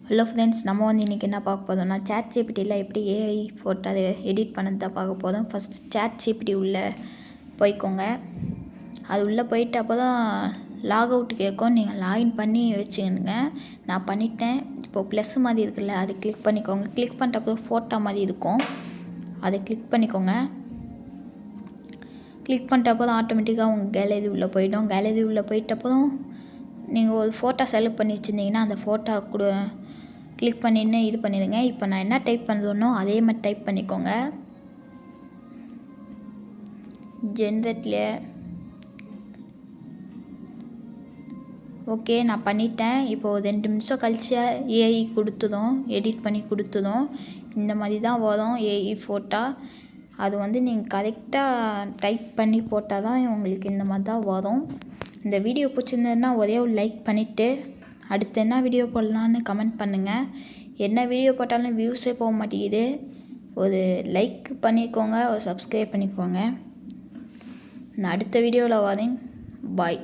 Hello friends, நம்ம இன்றைக்கி என்ன பார்க்க போதும்னா ChatGPTயில் எப்படி ஏஐ ஃபோட்டோ அதை எடிட் பண்ணது தான் பார்க்க போதும். ஃபஸ்ட்டு ChatGPT உள்ளே போய்க்கோங்க. அது உள்ளே போயிட்டு அப்போ தான் லாக் அவுட் கேட்கும். நீங்கள் லாகின் பண்ணி வச்சுக்கணுங்க. நான் பண்ணிட்டேன். இப்போது ப்ளஸ் மாதிரி இருக்குல்ல, அது கிளிக் பண்ணிக்கோங்க. கிளிக் பண்ணிட்டப்போ ஃபோட்டோ மாதிரி இருக்கும், அதை கிளிக் பண்ணிக்கோங்க. கிளிக் பண்ணிட்டப்போ தான் ஆட்டோமேட்டிக்காக உங்கள் கேலரி உள்ளே போயிடும். கேலரி உள்ளே போயிட்டப்போ நீங்கள் ஒரு ஃபோட்டோ செலக்ட் பண்ணி வச்சுருந்தீங்கன்னா அந்த ஃபோட்டோ கூட கிளிக் பண்ணின்னு இது பண்ணிடுங்க. இப்போ நான் என்ன டைப் பண்ணுறேனோ அதே மாதிரி டைப் பண்ணிக்கோங்க. ஜென்ரேட்ல ஓகே நான் பண்ணிட்டேன். இப்போது 2 நிமிஷம் கழிச்சு ஏஐ கொடுத்ததும் எடிட் பண்ணி கொடுத்ததும் இந்த மாதிரி தான் வரும் ஏஐ ஃபோட்டோ. அது நீங்கள் கரெக்டாக டைப் பண்ணி போட்டால் தான் உங்களுக்கு இந்த மாதிரி தான் வரும். இந்த வீடியோ பிடிச்சிருந்ததுன்னா ஒரே ஒரு லைக் பண்ணிவிட்டு அடுத்து என்ன வீடியோ போடலான்னு கமெண்ட் பண்ணுங்கள். என்ன வீடியோ போட்டாலும் வியூஸே போக மாட்டேங்குது. ஒரு லைக் பண்ணிக்கோங்க, ஒரு சப்ஸ்கிரைப் பண்ணிக்கோங்க. நான் அடுத்த வீடியோவில் வரேன். பாய்.